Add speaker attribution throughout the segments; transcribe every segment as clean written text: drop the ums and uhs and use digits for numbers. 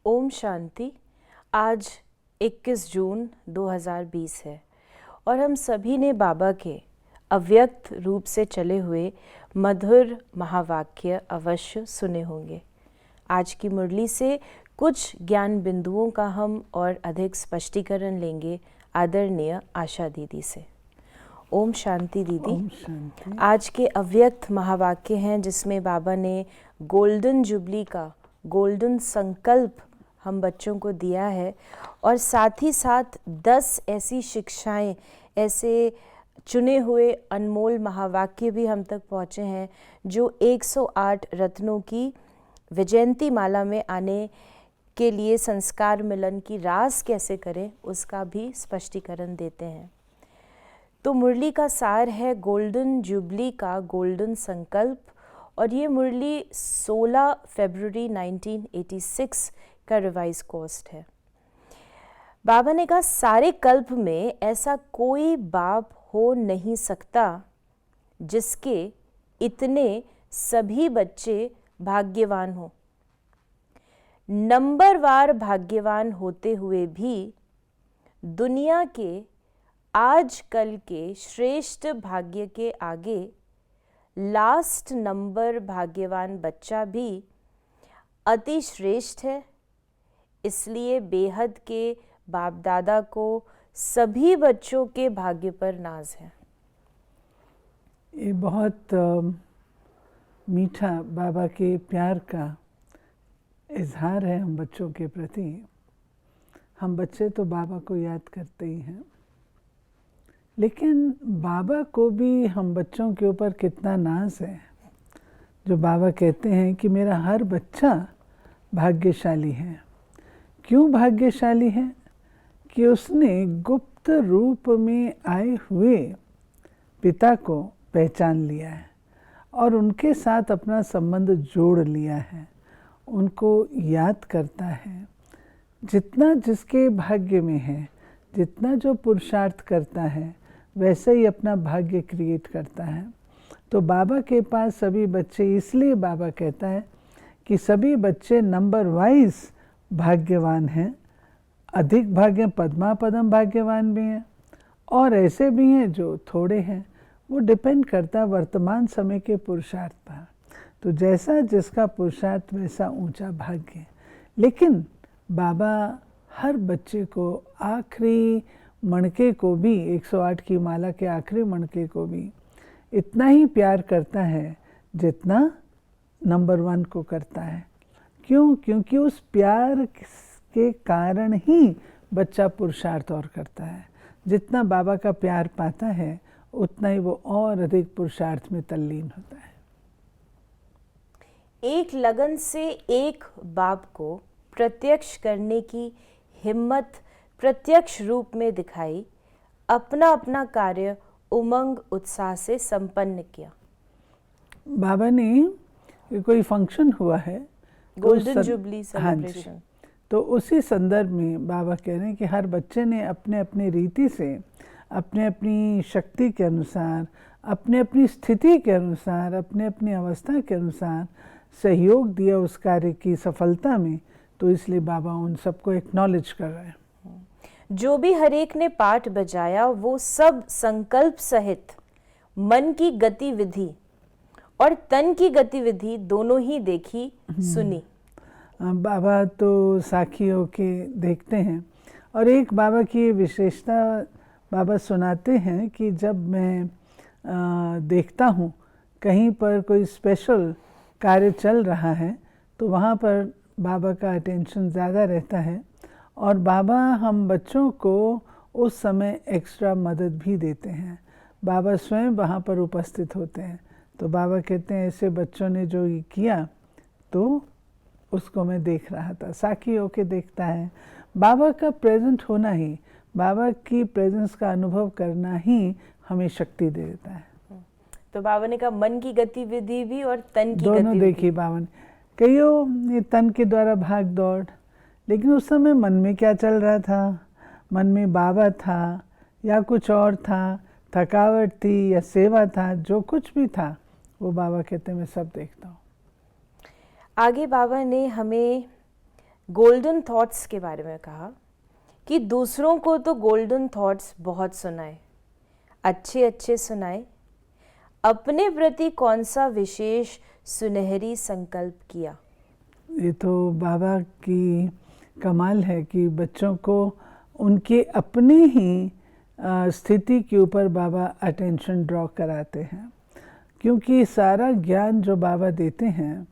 Speaker 1: ओम शांति। आज 21 जून 2020 है और हम सभी ने बाबा के अव्यक्त रूप से चले हुए मधुर महावाक्य अवश्य सुने होंगे। आज की मुरली से कुछ ज्ञान बिंदुओं का हम और अधिक स्पष्टीकरण लेंगे आदरणीय आशा दीदी से। ओम शांति दीदी।
Speaker 2: ओम शांति।
Speaker 1: आज के अव्यक्त महावाक्य हैं जिसमें बाबा ने गोल्डन जुबली का गोल्डन संकल्प हम बच्चों को दिया है और साथ ही साथ 10 ऐसी शिक्षाएं, ऐसे चुने हुए अनमोल महावाक्य भी हम तक पहुँचे हैं जो 108 रत्नों की विजयंती माला में आने के लिए संस्कार मिलन की रास कैसे करें उसका भी स्पष्टीकरण देते हैं। तो मुरली का सार है गोल्डन जुबली का गोल्डन संकल्प और ये मुरली 16 फरवरी 1986 का रिवाइज कोस्ट है। बाबा ने कहा सारे कल्प में ऐसा कोई बाप हो नहीं सकता जिसके इतने सभी बच्चे भाग्यवान हो। नंबरवार भाग्यवान होते हुए भी दुनिया के आजकल के श्रेष्ठ भाग्य के आगे लास्ट नंबर भाग्यवान बच्चा भी अति श्रेष्ठ है। इसलिए बेहद के बाप दादा को सभी बच्चों के भाग्य पर नाज है।
Speaker 2: ये बहुत मीठा बाबा के प्यार का इजहार है हम बच्चों के प्रति। हम बच्चे तो बाबा को याद करते ही हैं, लेकिन बाबा को भी हम बच्चों के ऊपर कितना नाज है। जो बाबा कहते हैं कि मेरा हर बच्चा भाग्यशाली है। क्यों भाग्यशाली है? कि उसने गुप्त रूप में आए हुए पिता को पहचान लिया है और उनके साथ अपना संबंध जोड़ लिया है, उनको याद करता है। जितना जिसके भाग्य में है, जितना जो पुरुषार्थ करता है, वैसे ही अपना भाग्य क्रिएट करता है। तो बाबा के पास सभी बच्चे, इसलिए बाबा कहता है कि सभी बच्चे नंबर वाइज भाग्यवान हैं। अधिक भाग्य पद्मा पदम भाग्यवान भी हैं और ऐसे भी हैं जो थोड़े हैं। वो डिपेंड करता है वर्तमान समय के पुरुषार्थ पर। तो जैसा जिसका पुरुषार्थ वैसा ऊंचा भाग्य। लेकिन बाबा हर बच्चे को, आखिरी मणके को भी, 108 की माला के आखिरी मणके को भी इतना ही प्यार करता है जितना नंबर 1 को करता है। क्यों? क्योंकि उस प्यार के कारण ही बच्चा पुरुषार्थ और करता है। जितना बाबा का प्यार पाता है उतना ही वो और अधिक पुरुषार्थ में तल्लीन होता है।
Speaker 1: एक लगन से एक बाप को प्रत्यक्ष करने की हिम्मत प्रत्यक्ष रूप में दिखाई, अपना अपना कार्य उमंग उत्साह से संपन्न किया।
Speaker 2: बाबा ने कोई फंक्शन हुआ है,
Speaker 1: गोल्डन जुबली सेलिब्रेशन,
Speaker 2: तो उसी संदर्भ में बाबा कह रहे हैं कि हर बच्चे ने अपने अपनी रीति से, अपने अपनी शक्ति के अनुसार, अपने अपनी स्थिति के अनुसार, अपने अपनी अवस्था के अनुसार सहयोग दिया उस कार्य की सफलता में। तो इसलिए बाबा उन सबको एक्नॉलेज कर रहे हैं।
Speaker 1: जो भी हरेक ने पाठ बजाया वो सब संकल्प सहित मन की गतिविधि और तन की गतिविधि दोनों ही देखी सुनी।
Speaker 2: बाबा तो साखी होके देखते हैं। और एक बाबा की विशेषता बाबा सुनाते हैं कि जब मैं देखता हूँ कहीं पर कोई स्पेशल कार्य चल रहा है तो वहाँ पर बाबा का अटेंशन ज़्यादा रहता है और बाबा हम बच्चों को उस समय एक्स्ट्रा मदद भी देते हैं। बाबा स्वयं वहाँ पर उपस्थित होते हैं। तो बाबा कहते हैं ऐसे बच्चों ने जो ये किया तो उसको मैं देख रहा था। साखी होके देखता है। बाबा का प्रेजेंट होना ही, बाबा की प्रेजेंस का अनुभव करना ही हमें शक्ति दे देता है।
Speaker 1: तो बाबा ने कहा मन की गतिविधि भी और तन की
Speaker 2: दोनों देखी बाबा ने। कईयों ये तन के द्वारा भाग दौड़, लेकिन उस समय मन में क्या चल रहा था? मन में बाबा था या कुछ और था, थकावट थी या सेवा था, जो कुछ भी था वो बाबा कहते हैं मैं सब देखता हूँ।
Speaker 1: आगे बाबा ने हमें गोल्डन थॉट्स के बारे में कहा कि दूसरों को तो गोल्डन थॉट्स बहुत सुनाए, अच्छे अच्छे सुनाए, अपने प्रति कौन सा विशेष सुनहरी संकल्प किया।
Speaker 2: ये तो बाबा की कमाल है कि बच्चों को उनके अपने ही स्थिति के ऊपर बाबा अटेंशन ड्रॉ कराते हैं, क्योंकि सारा ज्ञान जो बाबा देते हैं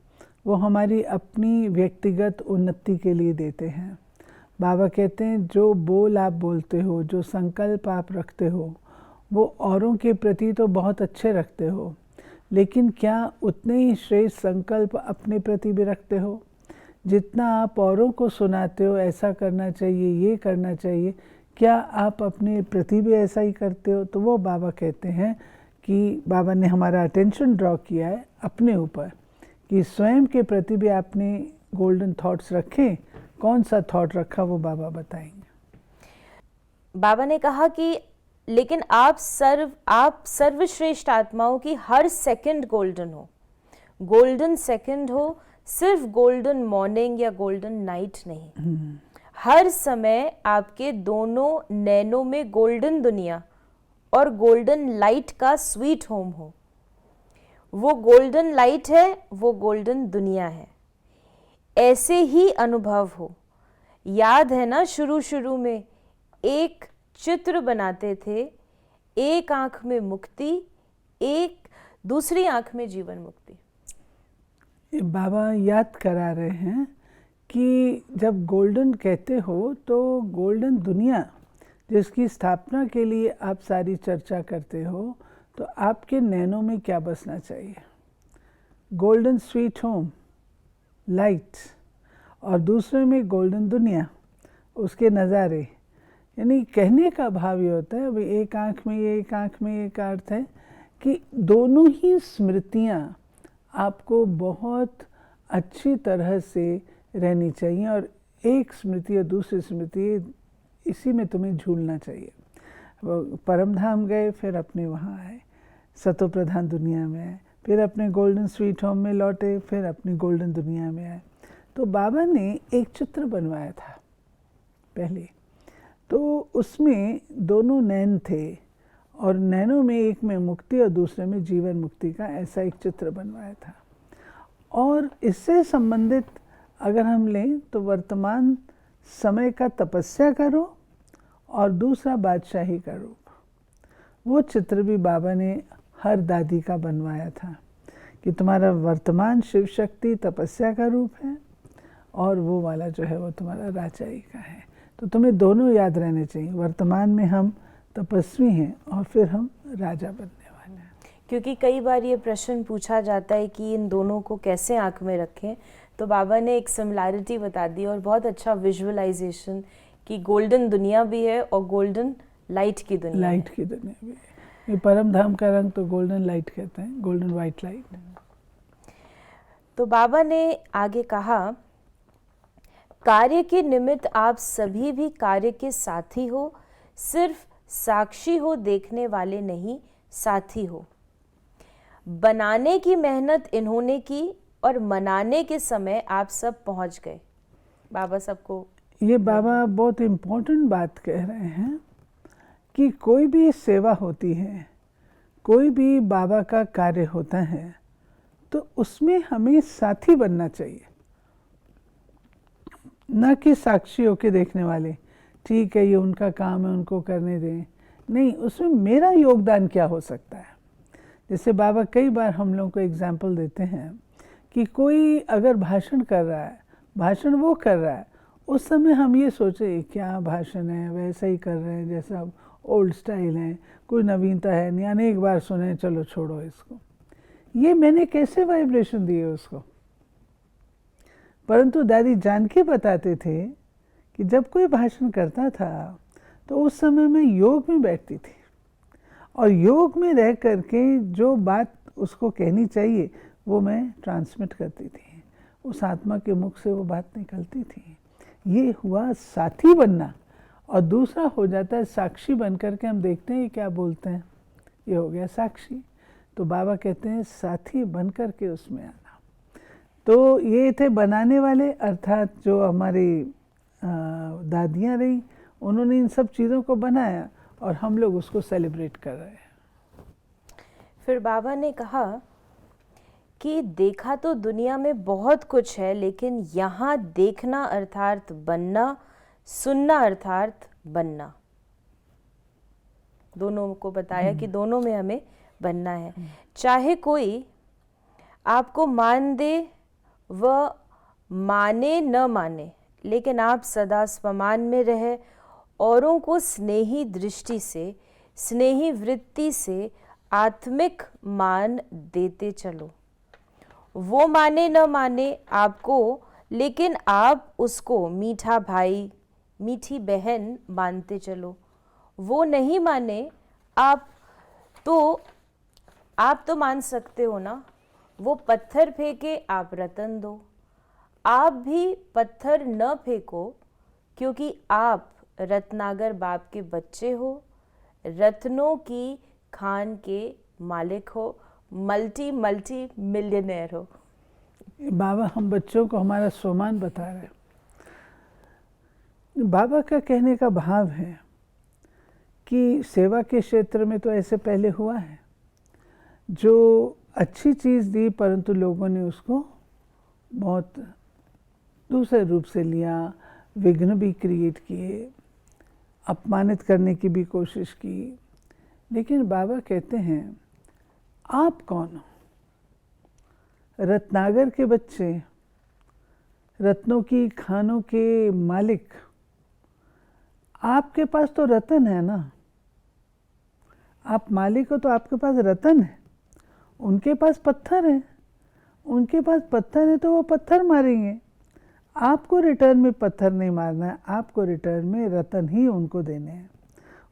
Speaker 2: वो हमारी अपनी व्यक्तिगत उन्नति के लिए देते हैं। बाबा कहते हैं जो बोल आप बोलते हो, जो संकल्प आप रखते हो, वो औरों के प्रति तो बहुत अच्छे रखते हो, लेकिन क्या उतने ही श्रेष्ठ संकल्प अपने प्रति भी रखते हो? जितना आप औरों को सुनाते हो ऐसा करना चाहिए, ये करना चाहिए, क्या आप अपने प्रति भी ऐसा ही करते हो? तो वो बाबा कहते हैं कि बाबा ने हमारा अटेंशन ड्रॉ किया है अपने ऊपर कि स्वयं के प्रति भी आपने गोल्डन थॉट्स रखे। कौन सा थॉट रखा वो बाबा बताएंगे।
Speaker 1: बाबा ने कहा कि लेकिन आप सर्वश्रेष्ठ आत्माओं की हर सेकंड गोल्डन हो, गोल्डन सेकंड हो, सिर्फ गोल्डन मॉर्निंग या गोल्डन नाइट नहीं। हर समय आपके दोनों नैनों में गोल्डन दुनिया और गोल्डन लाइट का स्वीट होम हो। वो गोल्डन लाइट है, वो गोल्डन दुनिया है, ऐसे ही अनुभव हो। याद है ना, शुरू में एक चित्र बनाते थे, एक आंख में मुक्ति, एक दूसरी आंख में जीवन मुक्ति।
Speaker 2: बाबा याद करा रहे हैं कि जब गोल्डन कहते हो तो गोल्डन दुनिया जिसकी स्थापना के लिए आप सारी चर्चा करते हो, तो आपके नैनों में क्या बसना चाहिए? गोल्डन स्वीट होम, लाइट, और दूसरे में गोल्डन दुनिया, उसके नज़ारे। यानी कहने का भाव ये होता है, अभी एक आँख में ये, एक आँख में ये का अर्थ है कि दोनों ही स्मृतियाँ आपको बहुत अच्छी तरह से रहनी चाहिए, और एक स्मृति और दूसरी स्मृति इसी में तुम्हें झूलना चाहिए। वो परम धाम गए, फिर अपने वहाँ आए, सतो प्रधान दुनिया में आए, फिर अपने गोल्डन स्वीट होम में लौटे, फिर अपनी गोल्डन दुनिया में आए। तो बाबा ने एक चित्र बनवाया था पहले, तो उसमें दोनों नैन थे, और नैनों में एक में मुक्ति और दूसरे में जीवन मुक्ति का ऐसा एक चित्र बनवाया था। और इससे संबंधित अगर हम लें तो वर्तमान समय का तपस्या करो और दूसरा बादशाही का रूप, वो चित्र भी बाबा ने हर दादी का बनवाया था कि तुम्हारा वर्तमान शिव शक्ति तपस्या का रूप है और वो वाला जो है वो तुम्हारा राजाई का है। तो तुम्हें दोनों याद रहने चाहिए, वर्तमान में हम तपस्वी हैं और फिर हम राजा बनने वाले हैं।
Speaker 1: क्योंकि कई बार ये प्रश्न पूछा जाता है कि इन दोनों को कैसे आंख में रखें, तो बाबा ने एक सिमिलैरिटी बता दी और बहुत अच्छा विजुअलाइजेशन कि गोल्डन दुनिया भी है और गोल्डन लाइट की दुनिया,
Speaker 2: लाइट की दुनिया भी है। ये परम धाम का रंग तो गोल्डन लाइट कहते हैं, गोल्डन वाइट लाइट।
Speaker 1: तो बाबा ने आगे कहा, कार्य के निमित्त आप सभी भी कार्य के साथी हो, सिर्फ साक्षी हो, देखने वाले नहीं, साथी हो। बनाने की मेहनत इन्होंने की और मनाने के समय आप सब पहुंच गए। बाबा सबको,
Speaker 2: ये बाबा बहुत इम्पोर्टेंट बात कह रहे हैं कि कोई भी सेवा होती है, कोई भी बाबा का कार्य होता है, तो उसमें हमें साथी बनना चाहिए, न कि साक्षी होके देखने वाले। ठीक है, ये उनका काम है, उनको करने दें। नहीं, उसमें मेरा योगदान क्या हो सकता है। जैसे बाबा कई बार हम लोगों को एग्जाम्पल देते हैं कि कोई अगर भाषण कर रहा है, भाषण वो कर रहा है, उस समय हम ये सोचे क्या भाषण है, वैसा ही कर रहे हैं जैसा ओल्ड स्टाइल है, कोई नवीनता है नहीं, अनेक बार सुने, चलो छोड़ो इसको। ये मैंने कैसे वाइब्रेशन दिए उसको। परंतु दादी जान के बताते थे कि जब कोई भाषण करता था तो उस समय मैं योग में बैठती थी, और योग में रह करके जो बात उसको कहनी चाहिए वो मैं ट्रांसमिट करती थी, उस आत्मा के मुख से वो बात निकलती थी। ये हुआ साथी बनना। और दूसरा हो जाता है साक्षी बन करके हम देखते हैं ये क्या बोलते हैं, ये हो गया साक्षी। तो बाबा कहते हैं साथी बन करके उसमें आना। तो ये थे बनाने वाले, अर्थात जो हमारी दादियाँ रही, उन्होंने इन सब चीज़ों को बनाया और हम लोग उसको सेलिब्रेट कर रहे हैं।
Speaker 1: फिर बाबा ने कहा कि देखा तो दुनिया में बहुत कुछ है, लेकिन यहाँ देखना अर्थात बनना, सुनना अर्थात बनना, दोनों को बताया कि दोनों में हमें बनना है। चाहे कोई आपको मान दे व माने न माने, लेकिन आप सदा स्वमान में रहे, औरों को स्नेही दृष्टि से, स्नेही वृत्ति से आत्मिक मान देते चलो। वो माने न माने आपको, लेकिन आप उसको मीठा भाई, मीठी बहन मानते चलो। वो नहीं माने आप तो मान सकते हो ना। वो पत्थर फेंके, आप रतन दो। आप भी पत्थर न फेंको, क्योंकि आप रत्नागर बाप के बच्चे हो, रत्नों की खान के मालिक हो, मल्टी मिलियनेयर हो।
Speaker 2: बाबा हम बच्चों को हमारा स्वमान बता रहे हैं। बाबा का कहने का भाव है कि सेवा के क्षेत्र में तो ऐसे पहले हुआ है, जो अच्छी चीज़ दी परंतु लोगों ने उसको बहुत दूसरे रूप से लिया, विघ्न भी क्रिएट किए, अपमानित करने की भी कोशिश की। लेकिन बाबा कहते हैं आप कौन हो? रत्नागर के बच्चे, रत्नों की खानों के मालिक, आपके पास तो रतन है ना। आप मालिक हो तो आपके पास रतन है, उनके पास पत्थर है, उनके पास पत्थर है तो वो पत्थर मारेंगे। आपको रिटर्न में पत्थर नहीं मारना है, आपको रिटर्न में रतन ही उनको देने हैं।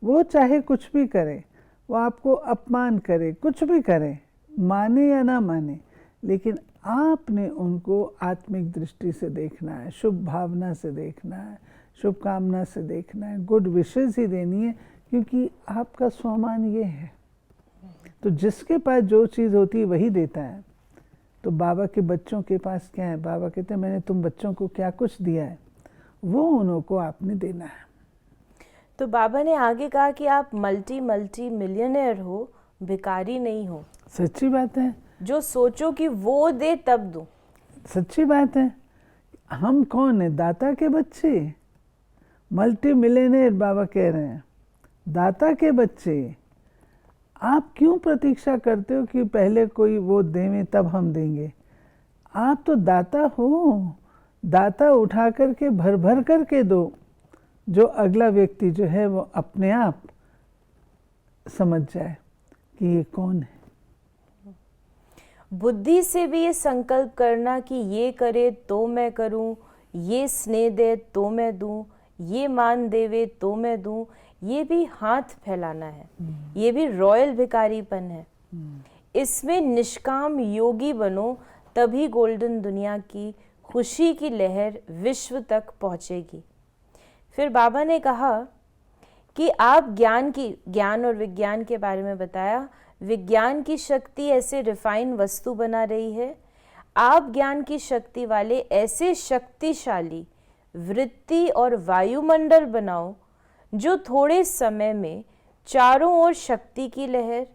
Speaker 2: वो चाहे कुछ भी करे, वो आपको अपमान करे, कुछ भी करे, माने या ना माने, लेकिन आपने उनको आत्मिक दृष्टि से देखना है, शुभ भावना से देखना है, शुभकामना से देखना है, गुड विशेस ही देनी है, क्योंकि आपका स्वमान ये है। तो जिसके पास जो चीज़ होती है वही देता है। तो बाबा के बच्चों के पास क्या है? बाबा कहते हैं मैंने तुम बच्चों को क्या कुछ दिया है, वो उन्हों को आपने देना है।
Speaker 1: तो बाबा ने आगे कहा कि आप मल्टी मिलियनेयर हो, भिखारी नहीं हो।
Speaker 2: सच्ची बात है।
Speaker 1: जो सोचो कि वो दे तब दो।
Speaker 2: सच्ची बात है। हम कौन है? दाता के बच्चे, मल्टी मिलियनेयर बाबा कह रहे हैं, दाता के बच्चे। आप क्यों प्रतीक्षा करते हो कि पहले कोई वो देवे तब हम देंगे? आप तो दाता हो। दाता उठा करके भर भर करके दो, जो अगला व्यक्ति जो है वो अपने आप समझ जाए कि ये कौन है।
Speaker 1: बुद्धि से भी ये संकल्प करना कि ये करे तो मैं करूं, ये स्नेह दे तो मैं दूं, ये मान देवे तो मैं दूं, ये भी हाथ फैलाना है, ये भी रॉयल भिखारीपन है। इसमें निष्काम योगी बनो, तभी गोल्डन दुनिया की खुशी की लहर विश्व तक पहुंचेगी। फिर बाबा ने कहा कि आप ज्ञान और विज्ञान के बारे में बताया। विज्ञान की शक्ति ऐसे रिफाइन वस्तु बना रही है, आप ज्ञान की शक्ति वाले ऐसे शक्तिशाली वृत्ति और वायुमंडल बनाओ, जो थोड़े समय में चारों ओर शक्ति की लहर,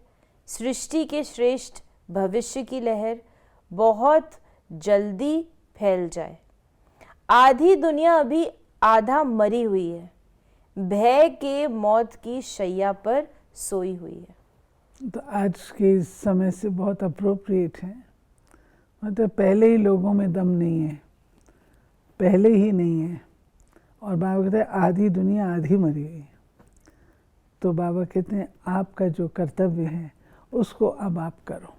Speaker 1: सृष्टि के श्रेष्ठ भविष्य की लहर बहुत जल्दी फैल जाए। आधी दुनिया अभी आधा मरी हुई है, भय के मौत की शैया पर सोई हुई है।
Speaker 2: तो आज के इस समय से बहुत अप्रोप्रिएट है। मतलब पहले ही लोगों में दम नहीं है, पहले ही नहीं है। और बाबा कहते हैं आधी दुनिया आधी मरी हुई है। तो बाबा कहते हैं आपका जो कर्तव्य है उसको अब आप करो।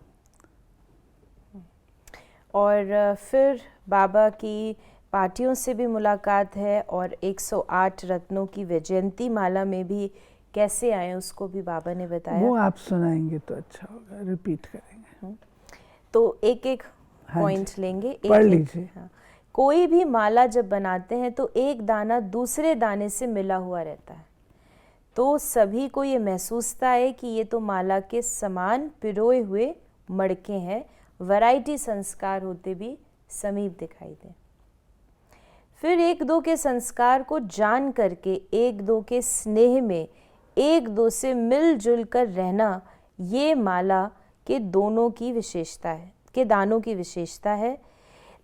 Speaker 1: और फिर बाबा की पार्टियों से भी मुलाकात है, और 108 रत्नों की वैजयंती माला में भी कैसे आए उसको भी बाबा ने बताया।
Speaker 2: वो आप सुनाएंगे तो अच्छा होगा, रिपीट करेंगे।
Speaker 1: तो एक एक
Speaker 2: हाँ
Speaker 1: पॉइंट
Speaker 2: जी,
Speaker 1: लेंगे,
Speaker 2: पढ़
Speaker 1: एक
Speaker 2: लीजिए।
Speaker 1: हाँ। कोई भी माला जब बनाते हैं तो एक दाना दूसरे दाने से मिला हुआ रहता है, तो सभी को ये महसूसता है कि ये तो माला के समान पिरोए हुए मड़के हैं। वैरायटी संस्कार होते भी समीप दिखाई दें। फिर एक दो के संस्कार को जान करके एक दो के स्नेह में एक दो से मिलजुल कर रहना, ये माला के दोनों की विशेषता है, के दानों की विशेषता है।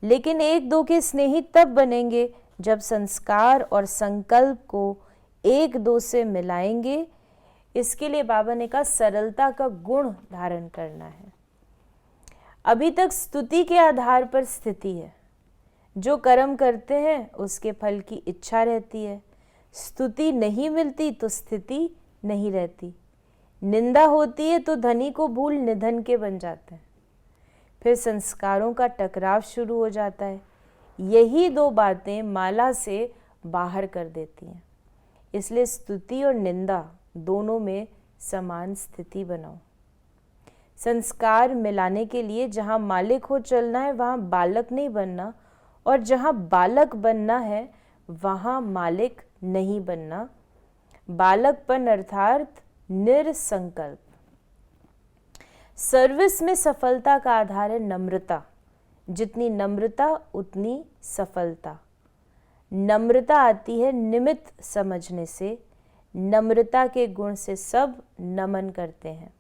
Speaker 1: लेकिन एक दो के स्नेही तब बनेंगे जब संस्कार और संकल्प को एक दो से मिलाएंगे। इसके लिए बाबा ने कहा सरलता का गुण धारण करना है। अभी तक स्तुति के आधार पर स्थिति है, जो कर्म करते हैं उसके फल की इच्छा रहती है। स्तुति नहीं मिलती तो स्थिति नहीं रहती। निंदा होती है तो धनी को भूल निधन के बन जाते हैं। फिर संस्कारों का टकराव शुरू हो जाता है। यही दो बातें माला से बाहर कर देती हैं। इसलिए स्तुति और निंदा दोनों में समान स्थिति बनाओ। संस्कार मिलाने के लिए जहाँ मालिक हो चलना है वहाँ बालक नहीं बनना, और जहाँ बालक बनना है वहाँ मालिक नहीं बनना। बालकपन अर्थात निरसंकल्प। सर्विस में सफलता का आधार है नम्रता। जितनी नम्रता उतनी सफलता। नम्रता आती है निमित्त समझने से। नम्रता के गुण से सब नमन करते हैं।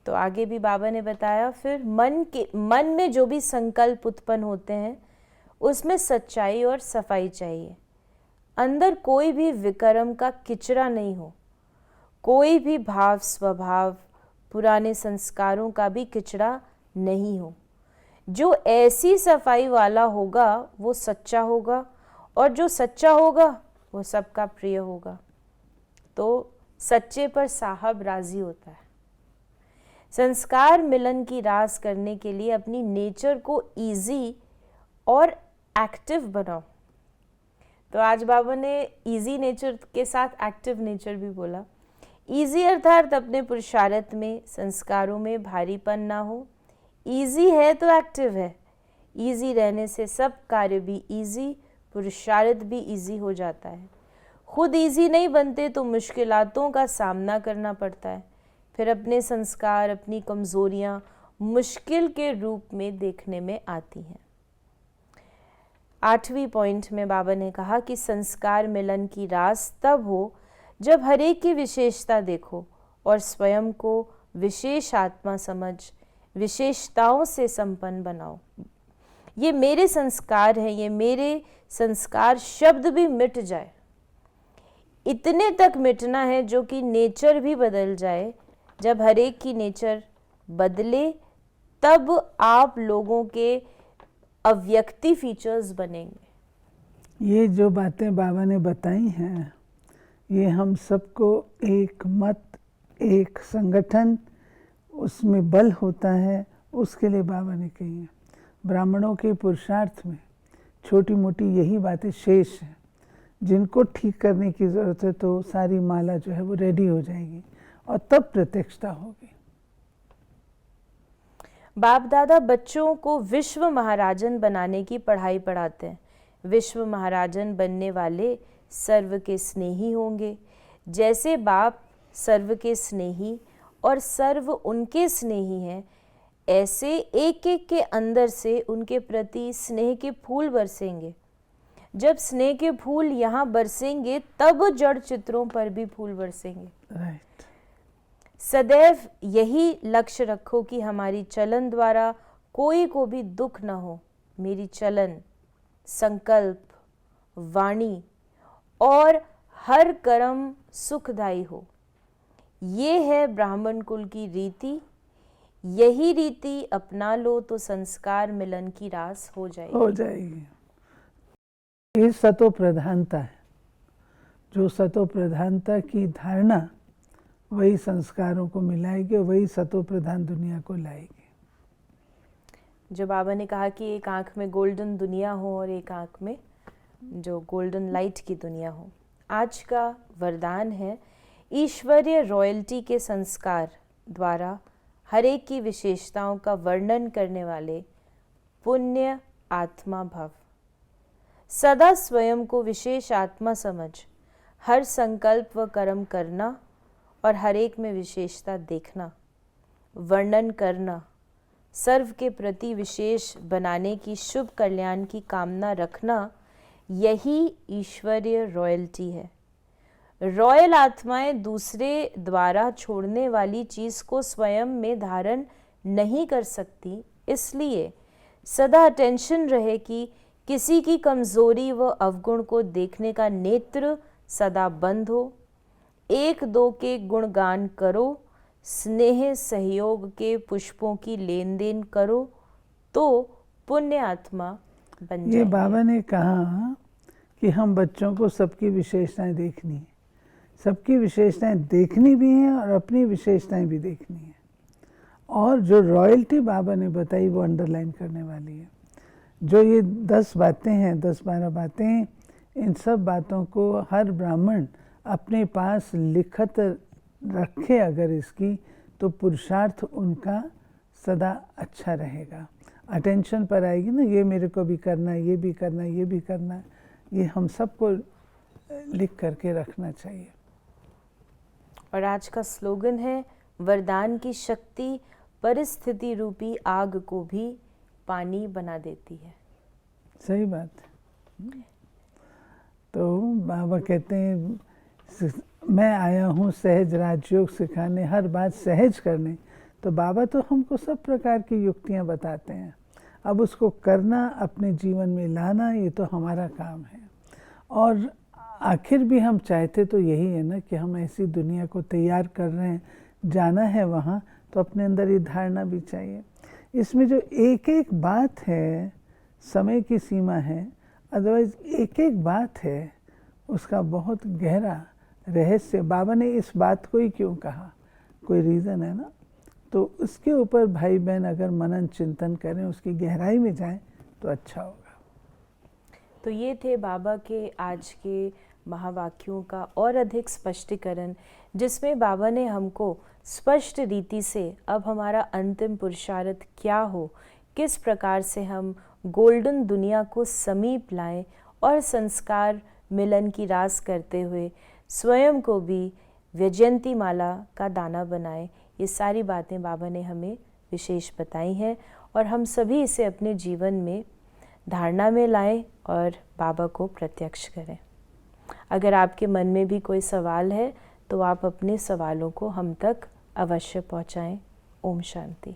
Speaker 1: तो आगे भी बाबा ने बताया, फिर मन में जो भी संकल्प उत्पन्न होते हैं उसमें सच्चाई और सफाई चाहिए। अंदर कोई भी विकर्म का किचरा नहीं हो, कोई भी भाव स्वभाव पुराने संस्कारों का भी किचड़ा नहीं हो। जो ऐसी सफाई वाला होगा वो सच्चा होगा, और जो सच्चा होगा वो सबका प्रिय होगा। तो सच्चे पर साहब राजी होता है। संस्कार मिलन की रास करने के लिए अपनी नेचर को इजी और एक्टिव बनाओ। तो आज बाबा ने इजी नेचर के साथ एक्टिव नेचर भी बोला। इजी अर्थात अपने पुरुषार्थ में संस्कारों में भारीपन ना हो। इजी है तो एक्टिव है। इजी रहने से सब कार्य भी इजी, पुरुषार्थ भी इजी हो जाता है। खुद इजी नहीं बनते तो मुश्किलातों का सामना करना पड़ता है। फिर अपने संस्कार, अपनी कमज़ोरियाँ मुश्किल के रूप में देखने में आती हैं। 8वीं पॉइंट में बाबा ने कहा कि संस्कार मिलन की रास तब हो जब हर एक की विशेषता देखो और स्वयं को विशेष आत्मा समझ विशेषताओं से संपन्न बनाओ। ये मेरे संस्कार हैं, ये मेरे संस्कार शब्द भी मिट जाए, इतने तक मिटना है जो कि नेचर भी बदल जाए। जब हर एक की नेचर बदले तब आप लोगों के अव्यक्ति फीचर्स बनेंगे।
Speaker 2: ये जो बातें बाबा ने बताई हैं, ये हम सबको एक मत, एक संगठन, उसमें बल होता है, उसके लिए बाबा ने कही है। ब्राह्मणों के पुरुषार्थ में छोटी मोटी यही बातें शेष हैं, जिनको ठीक करने की ज़रूरत है। तो सारी माला जो है वो रेडी हो जाएगी और तब प्रत्यक्षता होगी।
Speaker 1: बाप दादा बच्चों को विश्व महाराजन बनाने की पढ़ाई पढ़ाते हैं। विश्व महाराजन बनने वाले सर्व के स्नेही होंगे। जैसे बाप सर्व के स्नेही और सर्व उनके स्नेही हैं, ऐसे एक एक के अंदर से उनके प्रति स्नेह के फूल बरसेंगे। जब स्नेह के फूल यहाँ बरसेंगे तब जड़ चित्रों पर भी फूल बरसेंगे।
Speaker 2: राइट।
Speaker 1: सदैव यही लक्ष्य रखो कि हमारी चलन द्वारा कोई को भी दुख न हो। मेरी चलन, संकल्प, वाणी और हर कर्म सुखदायी हो। ये है ब्राह्मण कुल की रीति। यही रीति अपना लो तो संस्कार मिलन की रास हो जाएगी।
Speaker 2: ये सतो प्रधानता है। जो सतो प्रधानता की धारणा वही संस्कारों को मिलाएगी, वही सतो प्रधान दुनिया को लाएगी।
Speaker 1: जो बाबा ने कहा कि एक आंख में गोल्डन दुनिया हो और एक आंख में जो गोल्डन लाइट की दुनिया हो। आज का वरदान है ईश्वरीय रॉयल्टी के संस्कार द्वारा हर एक की विशेषताओं का वर्णन करने वाले पुण्य आत्मा भव। सदा स्वयं को विशेष आत्मा समझ हर संकल्प व कर्म करना और हर एक में विशेषता देखना, वर्णन करना, सर्व के प्रति विशेष बनाने की शुभ कल्याण की कामना रखना, यही ईश्वरीय रॉयल्टी है। रॉयल आत्माएं दूसरे द्वारा छोड़ने वाली चीज को स्वयं में धारण नहीं कर सकती, इसलिए सदा अटेंशन रहे कि किसी की कमजोरी व अवगुण को देखने का नेत्र सदा बंद हो। एक दो के गुणगान करो, स्नेह सहयोग के पुष्पों की लेन देन करो, तो पुण्य आत्मा बन
Speaker 2: ये
Speaker 1: जाएंगे।
Speaker 2: बाबा ने कहा कि हम बच्चों को सबकी विशेषताएं देखनी है, सबकी विशेषताएं देखनी भी हैं और अपनी विशेषताएं भी देखनी है। और जो रॉयल्टी बाबा ने बताई वो अंडरलाइन करने वाली है। जो ये 10 बातें हैं, 10-12 बातें हैं, इन सब बातों को हर ब्राह्मण अपने पास लिखत रखे अगर इसकी, तो पुरुषार्थ उनका सदा अच्छा रहेगा। अटेंशन पर आएगी ना, ये मेरे को भी करना है, ये भी करना है, ये भी करना है, ये हम सबको लिख करके रखना चाहिए।
Speaker 1: और आज का स्लोगन है, वरदान की शक्ति परिस्थिति रूपी आग को भी पानी बना देती है।
Speaker 2: सही बात है। तो बाबा कहते हैं, मैं आया हूँ सहज राजयोग सिखाने, हर बात सहज करने। तो बाबा तो हमको सब प्रकार की युक्तियाँ बताते हैं, अब उसको करना, अपने जीवन में लाना, ये तो हमारा काम है। और आखिर भी हम चाहते तो यही है ना कि हम ऐसी दुनिया को तैयार कर रहे हैं, जाना है वहाँ, तो अपने अंदर ये धारणा भी चाहिए। इसमें जो एक एक बात है, समय की सीमा है, अदरवाइज एक एक बात है, उसका बहुत गहरा रहस्य। बाबा ने इस बात को ही क्यों कहा, कोई रीज़न है ना। तो उसके ऊपर भाई बहन अगर मनन चिंतन करें, उसकी गहराई में जाएं, तो अच्छा होगा।
Speaker 1: तो ये थे बाबा के आज के महावाक्यों का और अधिक स्पष्टीकरण, जिसमें बाबा ने हमको स्पष्ट रीति से अब हमारा अंतिम पुरुषार्थ क्या हो, किस प्रकार से हम गोल्डन दुनिया को समीप लाएं और संस्कार मिलन की रास करते हुए स्वयं को भी वैजयंती माला का दाना बनाएं, ये सारी बातें बाबा ने हमें विशेष बताई हैं। और हम सभी इसे अपने जीवन में धारणा में लाएं और बाबा को प्रत्यक्ष करें। अगर आपके मन में भी कोई सवाल है तो आप अपने सवालों को हम तक अवश्य पहुंचाएं। ओम शांति।